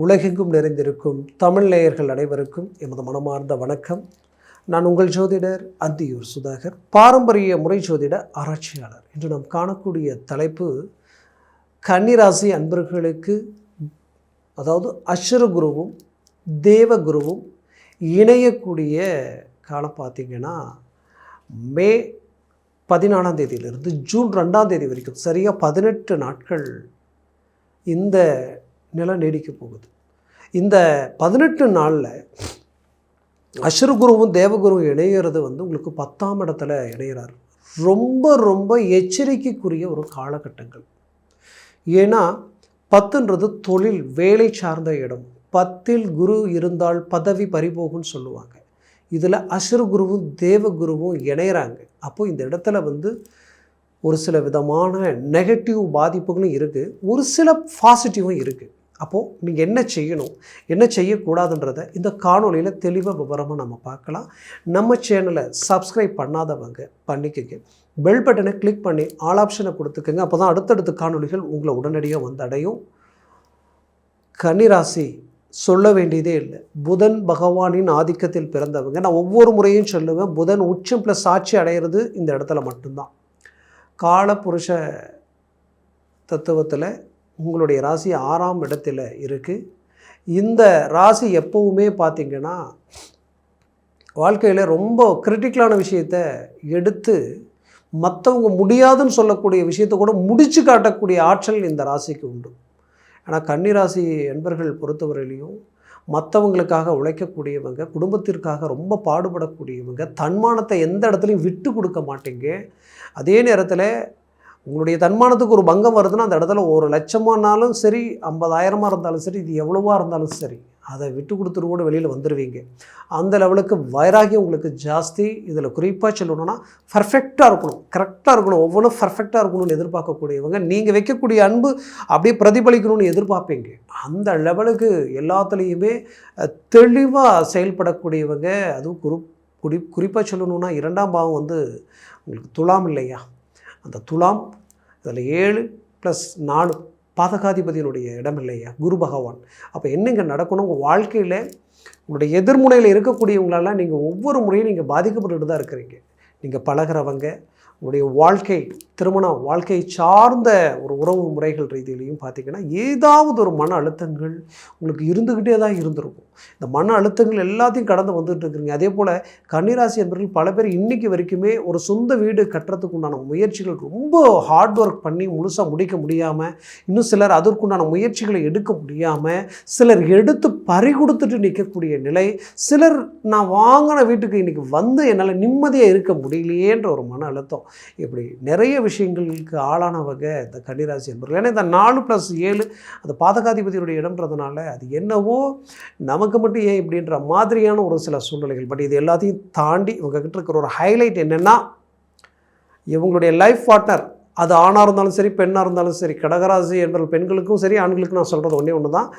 உலகெங்கும் நிறைந்திருக்கும் தமிழ் நேயர்கள் அனைவருக்கும் எமது மனமார்ந்த வணக்கம். நான் உங்கள் ஜோதிடர் அந்தியூர் சுதாகர், பாரம்பரிய முறை ஜோதிட ஆராய்ச்சியாளர். இன்று நாம் காணக்கூடிய தலைப்பு கன்னிராசி அன்பர்களுக்கு, அதாவது அசுரகுருவும் தேவகுருவும் இணையக்கூடிய காலம் பார்த்திங்கன்னா மே 14ஆம் தேதியிலிருந்து ஜூன் 2ஆம் தேதி வரைக்கும் சரியாக 18 நாட்கள் இந்த நிலை நீடிக்க போகுது. இந்த 18 நாளில் அசுரகுருவும் தேவகுருவும் இணையிறது உங்களுக்கு 10ஆம் இடத்துல இணைகிறார். ரொம்ப ரொம்ப எச்சரிக்கைக்குரிய ஒரு காலகட்டங்கள். ஏன்னா 10ன்றது தொழில் வேலை சார்ந்த இடம். 10இல் குரு இருந்தால் பதவி பறிபோகும்னு சொல்லுவாங்க. இதில் அசுரகுருவும் தேவகுருவும் இணைகிறாங்க. அப்போது இந்த இடத்துல ஒரு சில விதமான நெகட்டிவ் பாதிப்புகளும் இருக்குது, ஒரு சில பாசிட்டிவும் இருக்குது. அப்போது நீங்கள் என்ன செய்யணும், என்ன செய்யக்கூடாதுன்றதை இந்த காணொலியில் தெளிவாக விவரமாக நம்ம பார்க்கலாம். நம்ம சேனலை சப்ஸ்கிரைப் பண்ணாதவங்க பண்ணிக்கங்க, பெல் பட்டனை கிளிக் பண்ணி ஆல் ஆப்ஷனை கொடுத்துக்கோங்க. அப்போ தான் அடுத்தடுத்த காணொலிகள் உங்களை உடனடியாக அடையும். கன்னிராசி சொல்ல வேண்டியதே இல்லை. புதன் பகவானின் ஆதிக்கத்தில் பிறந்தவங்க. நான் ஒவ்வொரு முறையும் சொல்லுவேன், புதன் உச்சம் ப்ளஸ் ஆட்சி அடைகிறது இந்த இடத்துல மட்டும்தான். காலபுருஷ தத்துவத்தில் உங்களுடைய ராசி 6ஆம் இடத்துல இருக்குது. இந்த ராசி எப்போவுமே பார்த்திங்கன்னா வாழ்க்கையில் ரொம்ப கிரிட்டிக்கலான விஷயத்தை எடுத்து மற்றவங்க முடியாதுன்னு சொல்லக்கூடிய விஷயத்தை கூட முடித்து காட்டக்கூடிய ஆற்றல் இந்த ராசிக்கு உண்டு. ஆனால் கன்னிராசி என்பர்கள் பொறுத்தவரையிலையும் மற்றவங்களுக்காக உழைக்கக்கூடியவங்க, குடும்பத்திற்காக ரொம்ப பாடுபடக்கூடியவங்க, தன்மானத்தை எந்த இடத்துலையும் விட்டு கொடுக்க மாட்டீங்க. அதே நேரத்தில் உங்களுடைய தன்மானத்துக்கு ஒரு பங்கம் வருதுன்னா அந்த இடத்துல 1,00,000 சரி, 50,000 இருந்தாலும் சரி, இது எவ்வளோவா இருந்தாலும் சரி, அதை விட்டு கொடுத்துட்டு கூட வெளியில் வந்துடுவீங்க. அந்த லெவலுக்கு வைராகியம் உங்களுக்கு ஜாஸ்தி. இதில் குறிப்பாக சொல்லணும்னா பர்ஃபெக்டாக இருக்கணும், கரெக்டாக இருக்கணும், ஒவ்வொன்றும் பர்ஃபெக்டாக இருக்கணும்னு எதிர்பார்க்கக்கூடியவங்க. நீங்கள் வைக்கக்கூடிய அன்பு அப்படியே பிரதிபலிக்கணும்னு எதிர்பார்ப்பீங்க. அந்த லெவலுக்கு எல்லாத்துலேயுமே தெளிவாக செயல்படக்கூடியவங்க. அதுவும் குறிப்பாக சொல்லணுன்னா 2ஆம் பாவம் உங்களுக்கு துலாம் இல்லையா, அந்த துலாம் இதில் 7+4 பாதகாதிபதியினுடைய இடம் இல்லையா, குரு பகவான். அப்போ என்னங்க நடக்கணும், உங்கள் வாழ்க்கையில் உங்களுடைய எதிர்முனையில் இருக்கக்கூடியவங்களெல்லாம் நீங்கள் ஒவ்வொரு முறையும் நீங்கள் பாதிக்கப்பட்டு தான் இருக்கிறீங்க. நீங்கள் பழகிறவங்க, உங்களுடைய வாழ்க்கை, திருமண வாழ்க்கை சார்ந்த ஒரு உறவு முறைகள் ரீதியிலையும் பார்த்திங்கன்னா ஏதாவது ஒரு மன அழுத்தங்கள் உங்களுக்கு இருந்துக்கிட்டே தான் இருந்திருக்கும். இந்த மன அழுத்தங்கள் எல்லாத்தையும் கடந்து வந்துட்டு இருக்கிறீங்க. அதே போல் கன்னிராசி என்பவர்கள் பல பேர் இன்றைக்கி வரைக்குமே ஒரு சொந்த வீடு கட்டுறதுக்கு உண்டான முயற்சிகள் ரொம்ப ஹார்ட் ஒர்க் பண்ணி முழுசாக முடிக்க முடியாமல், இன்னும் சிலர் அதற்குண்டான முயற்சிகளை எடுக்க முடியாமல், சிலர் எடுத்து பறி கொடுத்துட்டு நிற்கக்கூடிய நிலை, சிலர் நான் வாங்கின வீட்டுக்கு இன்றைக்கி என்னால் நிம்மதியாக இருக்க முடியலையேன்ற ஒரு மன அழுத்தம். இப்படி நிறைய விஷயங்களுக்கு ஆளானவங்க இந்த கன்னிராசி என்பவர்கள். ஏன்னா இந்த 4+7 அந்த பாதகாதிபதியுடைய இடம்ன்றதுனால அது என்னவோ நமக்கு மட்டும் ஏன் இப்படின்ற மாதிரியான ஒரு சில சூழ்நிலைகள். பட் இது எல்லாத்தையும் தாண்டி இவங்ககிட்ட இருக்கிற ஒரு ஹைலைட் என்னென்னா, இவங்களுடைய லைஃப் பார்ட்னர், அது ஆணாக இருந்தாலும் சரி, பெண்ணாக இருந்தாலும் சரி, கடகராசி என்பவர்கள் பெண்களுக்கும் சரி, ஆண்களுக்கும் நான் சொல்கிறது ஒன்று தான்.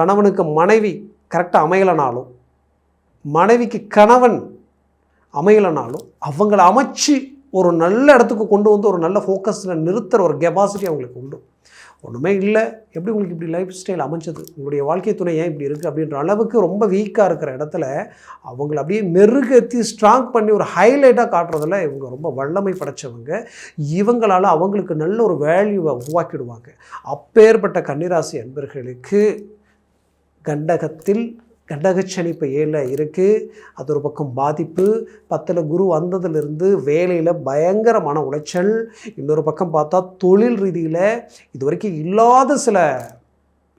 கணவனுக்கு மனைவி கரெக்டாக அமையலைனாலும், மனைவிக்கு கணவன் அமையலைனாலும் அவங்கள அமைச்சு ஒரு நல்ல இடத்துக்கு கொண்டு ஒரு நல்ல ஃபோக்கஸில் நிறுத்துகிற ஒரு கெப்பாசிட்டி அவங்களுக்கு உண்டு. ஒன்றுமே இல்லை, எப்படி உங்களுக்கு இப்படி லைஃப் ஸ்டைல் அமைஞ்சது, உங்களுடைய வாழ்க்கை துணை ஏன் இப்படி இருக்குது அப்படின்ற அளவுக்கு ரொம்ப வீக்காக இருக்கிற இடத்துல அவங்கள அப்படியே மெருகேற்றி ஸ்ட்ராங் பண்ணி ஒரு ஹைலைட்டாக காட்டுறதில் இவங்க ரொம்ப வல்லமை படைத்தவங்க. இவங்களால் அவங்களுக்கு நல்ல ஒரு வேல்யூவை உருவாக்கிடுவாங்க. அப்பேற்பட்ட கன்னிராசி அன்பர்களுக்கு கண்டகச்சனி இப்போ 7 இருக்குது. அது ஒரு பக்கம் பாதிப்பு. 10ல் குரு வந்ததுலேருந்து வேலையில் பயங்கரமான உளைச்சல். இன்னொரு பக்கம் பார்த்தா தொழில் ரீதியில் இதுவரைக்கும் இல்லாத சில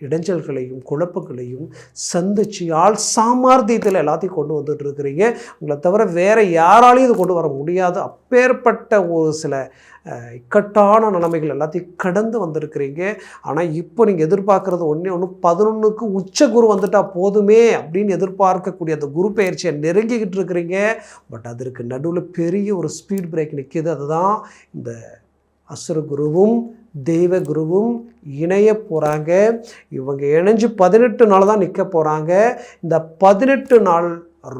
இடைஞ்சல்களையும் குழப்பங்களையும் சந்திச்சு ஆள் சாமர்த்தியத்தில் எல்லாத்தையும் கொண்டு வந்துட்டுருக்கிறீங்க. உங்களை தவிர வேறு யாராலையும் இது கொண்டு வர முடியாது. அப்பேற்பட்ட ஒரு சில இக்கட்டான நிலைமைகள் எல்லாத்தையும் கடந்து வந்திருக்கிறீங்க. ஆனால் இப்போ நீங்கள் எதிர்பார்க்குறது ஒன்று 11க்கு உச்ச குரு வந்துட்டால் போதுமே அப்படின்னு எதிர்பார்க்கக்கூடிய அந்த குரு பெயர்ச்சியை நெருங்கிக்கிட்டு இருக்கிறீங்க. பட் அதற்கு நடுவில் பெரிய ஒரு ஸ்பீட் பிரேக் நிற்கிது. அதுதான் இந்த அசுரகுருவும் தெய்வகுருவும் இணைய போகிறாங்க. இவங்க இணைஞ்சு 18 நாள் தான் நிற்க போகிறாங்க. இந்த 18 நாள்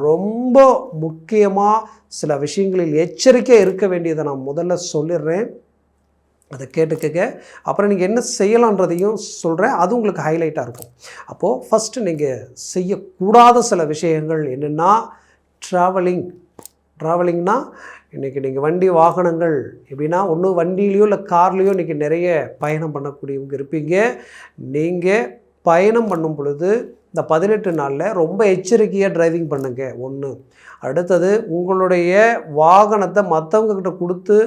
ரொம்ப முக்கியமாக சில விஷயங்களில் எச்சரிக்கை இருக்க வேண்டியதை நான் முதல்ல சொல்லிடுறேன். அதை கேட்டுக்கங்க. அப்புறம் நீங்கள் என்ன செய்யலான்றதையும் சொல்கிறேன், அது உங்களுக்கு ஹைலைட்டாக இருக்கும். அப்போது ஃபஸ்ட்டு நீங்கள் செய்யக்கூடாத சில விஷயங்கள் என்னென்னா, ட்ராவலிங்னா இன்றைக்கி நீங்கள் வண்டி வாகனங்கள் எப்படின்னா, ஒன்று வண்டியிலையோ இல்லை கார்லேயோ இன்றைக்கி நிறைய பயணம் பண்ணக்கூடியவங்க இருப்பீங்க. நீங்கள் பயணம் பண்ணும் பொழுது இந்த 18 நாளில் ரொம்ப எச்சரிக்கையாக டிரைவிங் பண்ணுங்க ஒன்று. அடுத்தது உங்களுடைய வாகனத்தை மற்றவங்கக்கிட்ட கொடுத்து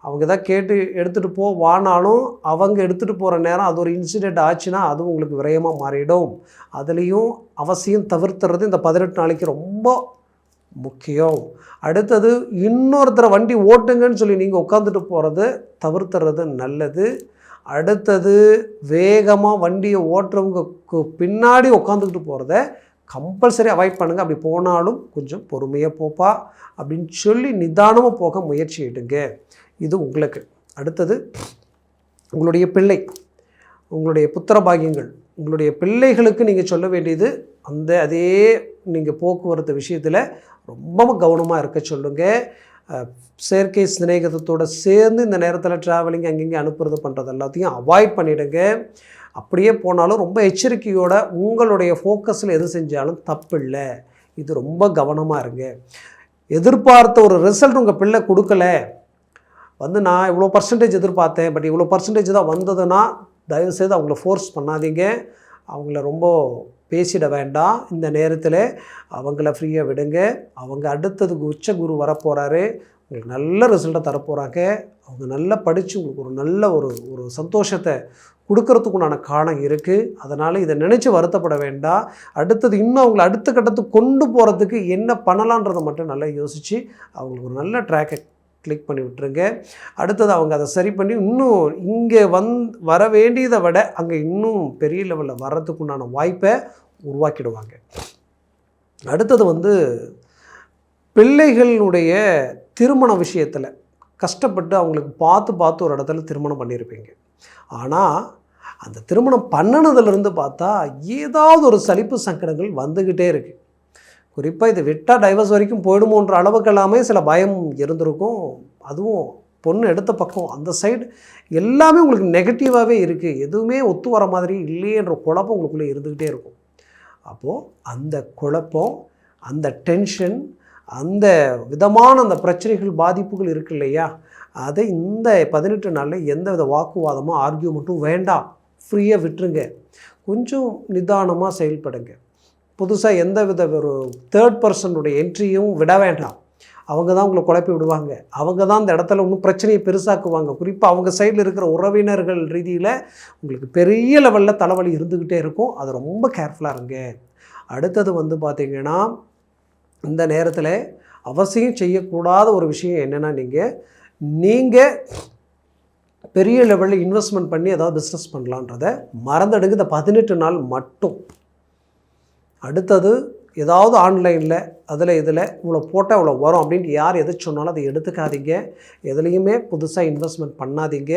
அவங்க தான் கேட்டு எடுத்துகிட்டு வானாலும் அவங்க எடுத்துகிட்டு போகிற நேரம் அது ஒரு இன்சிடெண்ட் ஆச்சுன்னா அதுவும் உங்களுக்கு விரயமாக மாறிடும். அதுலேயும் அவசியம் தவிர்த்துறது இந்த 18 நாளைக்கு ரொம்ப முக்கியம். அடுத்தது இன்னொருத்தரை வண்டி ஓட்டுங்கன்னு சொல்லி நீங்கள் உட்காந்துட்டு போகிறது தவிர்த்துறது நல்லது. அடுத்தது வேகமாக வண்டியை ஓட்டுறவங்களுக்கு பின்னாடி உட்காந்துக்கிட்டு போகிறத கம்பல்சரி அவாய்ட் பண்ணுங்கள். அப்படி போனாலும் கொஞ்சம் பொறுமையாக போப்பா அப்படின்னு சொல்லி நிதானமாக போக முயற்சி எடுங்க. இது உங்களுக்கு. அடுத்தது உங்களுடைய பிள்ளை, உங்களுடைய புத்திர பாக்கியங்கள், உங்களுடைய பிள்ளைகளுக்கு நீங்கள் சொல்ல வேண்டியது அதே நீங்கள் போக்குவரத்து விஷயத்தில் ரொம்ப கவனமாக இருக்க சொல்லுங்கள். செயற்கை சிநேகிதத்தோடு சேர்ந்து இந்த நேரத்தில் ட்ராவலிங் அங்கங்கே அனுப்புறது பண்ணுறது எல்லாத்தையும் அவாய்ட் பண்ணிவிடுங்க. அப்படியே போனாலும் ரொம்ப எச்சரிக்கையோட உங்களுடைய ஃபோக்கஸில் எது செஞ்சாலும் தப்பில்லை. இது ரொம்ப கவனமாக இருங்க. எதிர்பார்த்த ஒரு ரிசல்ட் உங்கள் பிள்ளை கொடுக்கல, நான் இவ்வளோ பர்சன்டேஜ் எதிர்பார்த்தேன் பட் இவ்வளோ பர்சன்டேஜ் தான் வந்ததுன்னா தயவுசெய்து அவங்கள ஃபோர்ஸ் பண்ணாதீங்க. அவங்கள ரொம்ப பேசிட வேண்டாம். இந்த நேரத்தில் அவங்கள ஃப்ரீயாக விடுங்க. அவங்க அடுத்ததுக்கு உச்ச குரு வரப்போகிறாரு, உங்களுக்கு நல்ல ரிசல்ட்டை தரப்போகிறாங்க. அவங்க நல்லா படித்து உங்களுக்கு ஒரு நல்ல ஒரு சந்தோஷத்தை கொடுக்கறதுக்குண்டான காலம் இருக்குது. அதனால் இதை நினச்சி வருத்தப்பட வேண்டாம். அடுத்தது இன்னும் அவங்கள அடுத்த கட்டத்துக்கு கொண்டு போகிறதுக்கு என்ன பண்ணலான்றதை மட்டும் நல்லா யோசித்து அவங்களுக்கு ஒரு நல்ல ட்ராக்கை கிளிக் பண்ணி விட்டுருங்க. அடுத்தது அவங்க அதை சரி பண்ணி இன்னும் இங்கே வர வேண்டியதை விட அங்கே இன்னும் பெரிய லெவலில் வர்றதுக்குண்டான வாய்ப்பை உருவாக்கிடுவாங்க. அடுத்தது பிள்ளைகளுடைய திருமண விஷயத்தில் கஷ்டப்பட்டு அவங்களுக்கு பார்த்து ஒரு இடத்துல திருமணம் பண்ணியிருப்பீங்க. ஆனால் அந்த திருமணம் பண்ணினதுலேருந்து பார்த்தா ஏதாவது ஒரு சலிப்பு சங்கடங்கள் வந்துக்கிட்டே இருக்குது. குறிப்பாக இதை விட்டால் டைவர்ஸ் வரைக்கும் போயிடுமோன்ற அளவுக்கு எல்லாமே சில பயம் இருந்திருக்கும். அதுவும் பொண்ணு எடுத்த பக்கம் அந்த சைடு எல்லாமே உங்களுக்கு நெகட்டிவாகவே இருக்குது. எதுவுமே ஒத்து வர மாதிரி இல்லையன்ற குழப்பம் உங்களுக்குள்ளே இருந்துக்கிட்டே இருக்கும். அப்போது அந்த குழப்பம், அந்த டென்ஷன், அந்த விதமான அந்த பிரச்சனைகள், பாதிப்புகள் இருக்குது இல்லையா, அதை இந்த 18 நாளில் எந்த வித வாக்குவாதமோ ஆர்கியூமெண்ட்டும் வேண்டாம். ஃப்ரீயாக விட்டுருங்க. கொஞ்சம் நிதானமாக செயல்படுங்க. புதுசாக எந்த வித ஒரு தேர்ட் பர்சனுடைய என்ட்ரியும் விட வேண்டாம். அவங்க தான் உங்களை குழப்பி விடுவாங்க. அவங்க தான் அந்த இடத்துல இன்னும் பிரச்சனையை பெருசாக்குவாங்க. குறிப்பாக அவங்க சைடில் இருக்கிற உறவினர்கள் ரீதியில் உங்களுக்கு பெரிய லெவலில் தலைவலி இருந்துக்கிட்டே இருக்கும். அது ரொம்ப கேர்ஃபுல்லாக இருங்க. அடுத்தது பார்த்திங்கன்னா, இந்த நேரத்தில் அவசியம் செய்யக்கூடாத ஒரு விஷயம் என்னென்னா, நீங்கள் பெரிய லெவலில் இன்வெஸ்ட்மெண்ட் பண்ணி ஏதாவது பிஸ்னஸ் பண்ணலான்றதை மறந்துடுங்க இந்த 18 நாள் மட்டும். அடுத்தது ஏதாவது ஆன்லைனில் இதில் இவ்வளோ போட்டால் இவ்வளோ வரும் அப்படின்ட்டு யார் எதை சொன்னாலும் அதை எடுத்துக்காதீங்க. எதுலேயுமே புதுசாக இன்வெஸ்ட்மெண்ட் பண்ணாதீங்க.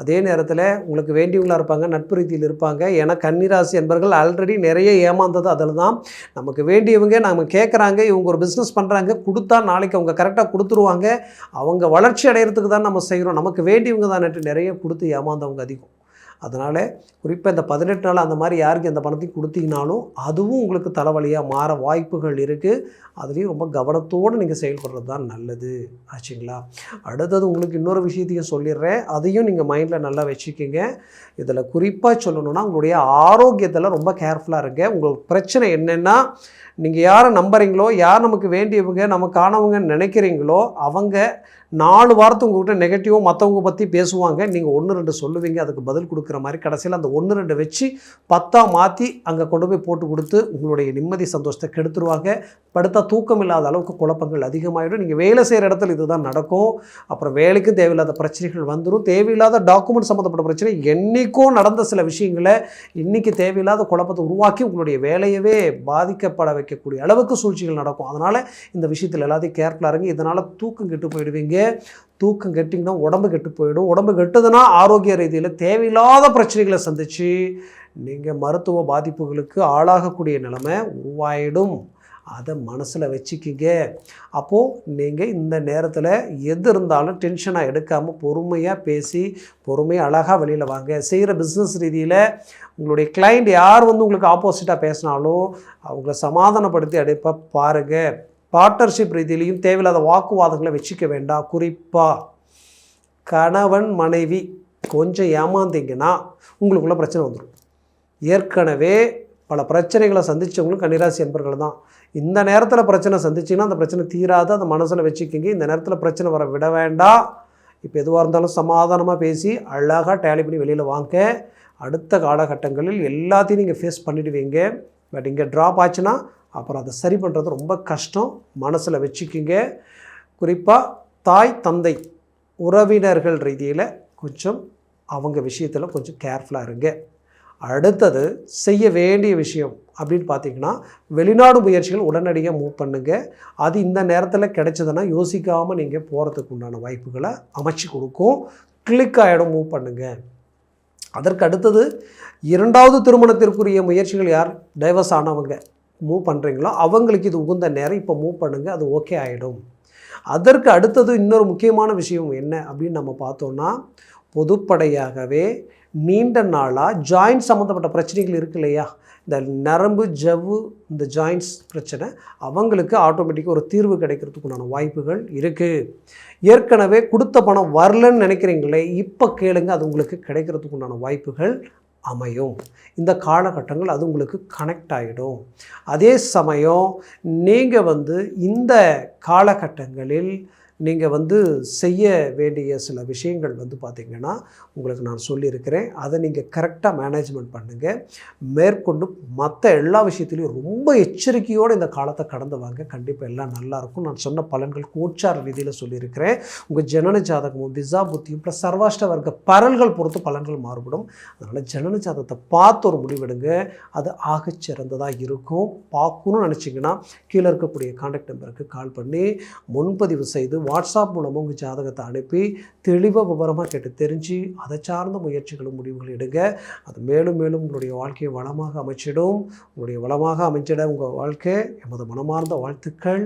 அதே நேரத்தில் உங்களுக்கு வேண்டியவங்களாக இருப்பாங்க, நட்பு ரீதியில் இருப்பாங்க. ஏன்னா கன்னிராசி என்பவர்கள் ஆல்ரெடி நிறைய ஏமாந்தது அதில் தான். நமக்கு வேண்டியவங்க நம்ம கேட்குறாங்க, இவங்க ஒரு பிஸ்னஸ் பண்ணுறாங்க, கொடுத்தா நாளைக்கு அவங்க கரெக்டாக கொடுத்துருவாங்க. அவங்க வளர்ச்சி அடைகிறதுக்கு தான் நம்ம செய்கிறோம், நமக்கு வேண்டியவங்க தான் நிறைய கொடுத்து ஏமாந்தவங்க அதிகம். அதனால் குறிப்பாக இந்த 18 நாள் அந்த மாதிரி யாருக்கு எந்த பணத்தையும் கொடுத்தீங்கனாலும் அதுவும் உங்களுக்கு தலைவலியாக மாற வாய்ப்புகள் இருக்குது. அதுலேயும் ரொம்ப கவனத்தோடு நீங்கள் செயல்படுறது தான் நல்லது. ஆச்சுங்களா? அடுத்தது உங்களுக்கு இன்னொரு விஷயத்தையும் சொல்லிடுறேன், அதையும் நீங்கள் மைண்டில் நல்லா வச்சுக்கிங்க. இதில் குறிப்பாக சொல்லணுன்னா, உங்களுடைய ஆரோக்கியத்தில் ரொம்ப கேர்ஃபுல்லாக இருங்க. உங்களுக்கு பிரச்சனை என்னென்னா, நீங்கள் யாரை நம்புறீங்களோ, யார் நமக்கு வேண்டியவங்க நமக்கானவங்கன்னு நினைக்கிறீங்களோ அவங்க 4 வாரத்தை உங்கள்கிட்ட நெகட்டிவாக மற்றவங்க பற்றி பேசுவாங்க. நீங்கள் 1-2 சொல்லுவீங்க, அதுக்கு பதில் கொடுக்குற மாதிரி. கடைசியில் அந்த 1-2 வச்சு 10 மாற்றி அங்கே கொண்டு போய் போட்டு கொடுத்து உங்களுடைய நிம்மதி சந்தோஷத்தை கெடுத்துருவாங்க. படுத்தா தூக்கம் இல்லாத அளவுக்கு குழப்பங்கள் அதிகமாகிடும். நீங்கள் வேலை செய்கிற இடத்துல இதுதான் நடக்கும். அப்புறம் வேலைக்கும் தேவையில்லாத பிரச்சனைகள் வந்துடும். தேவையில்லாத டாக்குமெண்ட் சம்மந்தப்பட்ட பிரச்சனை என்றைக்கும் நடந்த சில விஷயங்களை இன்றைக்கி தேவையில்லாத குழப்பத்தை உருவாக்கி உங்களுடைய வேலையவே பாதிக்கப்பட வைக்கக்கூடிய அளவுக்கு சூழ்ச்சிகள் நடக்கும். அதனால் இந்த விஷயத்தில் எல்லாத்தையும் கேர்ஃபுல்லாக இருங்க. இதனால் தூக்கம் கெட்டு போயிடுவீங்க. தூக்கம் கெட்டிங்கன்னா உடம்பு கெட்டு போயிடும். உடம்பு கெட்டுதுன்னா ஆரோக்கிய ரீதியில் தேவையில்லாத பிரச்சனைகளை சந்தித்து நீங்கள் மருத்துவ பாதிப்புகளுக்கு ஆளாகக்கூடிய நிலைமை உருவாயிடும். அதை மனசில் வச்சுக்கிங்க. அப்போது நீங்கள் இந்த நேரத்தில் எது இருந்தாலும் டென்ஷனாக எடுக்காமல் பொறுமையாக பேசி பொறுமையாக அழகாக வெளியில் வாங்க. செய்கிற பிஸ்னஸ் ரீதியில் உங்களுடைய கிளைண்ட் யார் வந்து உங்களுக்கு ஆப்போசிட்டாக பேசினாலும் அவங்கள சமாதானப்படுத்தி அடைப்ப பாருங்கள். பார்ட்னர்ஷிப் ரீதியிலையும் தேவையில்லாத வாக்குவாதங்களை வச்சுக்க வேண்டாம். குறிப்பாக கணவன் மனைவி கொஞ்சம் ஏமாந்தீங்கன்னா உங்களுக்குள்ள பிரச்சனை வந்துடும். ஏற்கனவே பல பிரச்சனைகளை சந்தித்தவங்களும் கன்னிராசி என்பர்கள் தான். இந்த நேரத்தில் பிரச்சனை சந்திச்சிங்கன்னா அந்த பிரச்சனை தீராது. அதை மனசில் வச்சுக்கிங்க. இந்த நேரத்தில் பிரச்சனை வர விட வேண்டாம். இப்போ எதுவாக இருந்தாலும் சமாதானமாக பேசி அழகாக டேலி பண்ணி வெளியில் வாங்க. அடுத்த காலகட்டங்களில் எல்லாத்தையும் நீங்கள் ஃபேஸ் பண்ணிடுவீங்க. பட் இங்கே ட்ராப் ஆச்சுன்னா அப்புறம் அதை சரி பண்ணுறது ரொம்ப கஷ்டம். மனசில் வச்சுக்கிங்க. குறிப்பாக தாய் தந்தை உறவினர்கள் ரீதியில் கொஞ்சம் அவங்க விஷயத்தில் கொஞ்சம் கேர்ஃபுல்லாக இருங்க. அடுத்தது செய்ய வேண்டிய விஷயம் அப்படின்னு பார்த்திங்கன்னா வெளிநாடு முயற்சிகள் உடனடியாக மூவ் பண்ணுங்கள். அது இந்த நேரத்தில் கிடைச்சதுன்னா யோசிக்காமல் நீங்கள் போகிறதுக்கு உண்டான வாய்ப்புகளை அமைச்சு கொடுக்கும். கிளிக் ஆகிடும், மூவ் பண்ணுங்கள். அதற்கு அடுத்தது 2வது திருமணத்திற்குரிய முயற்சிகள் யார் டைவர்ஸ் ஆனவங்க மூவ் பண்ணுறீங்களோ அவங்களுக்கு இது உகுந்த நேரம். இப்போ மூவ் பண்ணுங்கள், அது ஓகே ஆகிடும். அதற்கு அடுத்தது இன்னொரு முக்கியமான விஷயம் என்ன அப்படின்னு நம்ம பார்த்தோன்னா பொதுப்படையாகவே நீண்ட நாளாக ஜாயின்ட் சம்மந்தப்பட்ட பிரச்சனைகள் இருக்கு இல்லையா, இந்த நரம்பு ஜவ்வு இந்த ஜாயின்ட்ஸ் பிரச்சனை அவங்களுக்கு ஆட்டோமேட்டிக்காக ஒரு தீர்வு கிடைக்கிறதுக்குண்டான வாய்ப்புகள் இருக்குது. ஏற்கனவே கொடுத்த பணம் வரலன்னு நினைக்கிறீங்களே, இப்போ கேளுங்க, அது உங்களுக்கு கிடைக்கிறதுக்குண்டான வாய்ப்புகள் அமையும். இந்த காலகட்டங்கள் அது உங்களுக்கு கனெக்ட் ஆகிடும். அதே சமயம் நீங்கள் இந்த காலகட்டங்களில் நீங்கள் செய்ய வேண்டிய சில விஷயங்கள் பார்த்திங்கன்னா உங்களுக்கு நான் சொல்லியிருக்கிறேன். அதை நீங்கள் கரெக்டாக மேனேஜ்மெண்ட் பண்ணுங்கள். மேற்கொண்டு மற்ற எல்லா விஷயத்துலையும் ரொம்ப எச்சரிக்கையோடு இந்த காலத்தை கடந்து வாங்க. கண்டிப்பாக எல்லாம் நல்லாயிருக்கும். நான் சொன்ன பலன்கள் கோச்சார ரீதியில் சொல்லியிருக்கிறேன். உங்கள் ஜனன ஜாதகமும் திசா புத்தியும் ப்ளஸ் சர்வாஷ்ட வர்க்க பரல்கள் பொறுத்து பலன்கள் மாறுபடும். அதனால் ஜனன ஜாதகத்தை பார்த்து ஒரு முடிவெடுங்க. அது ஆகச்சிறந்ததாக இருக்கும். பார்க்கணும்னு நினச்சிங்கன்னா கீழே இருக்கக்கூடிய கான்டாக்ட் நம்பருக்கு கால் பண்ணி முன்பதிவு செய்து வாட்ஸ்அப் மூலமாக உங்கள் ஜாதகத்தை அனுப்பி தெளிவாக விவரமாக கேட்டு தெரிஞ்சு அதை சார்ந்த முயற்சிகளும் முடிவுகள் எடுங்க. அது மேலும் மேலும் உங்களுடைய வாழ்க்கையை வளமாக அமைச்சிடும். உங்களுடைய வளமாக அமைச்சிட உங்கள் வாழ்க்கை எமது மனமார்ந்த வாழ்த்துக்கள்.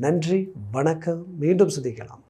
நன்றி, வணக்கம். மீண்டும் சந்திக்கலாம்.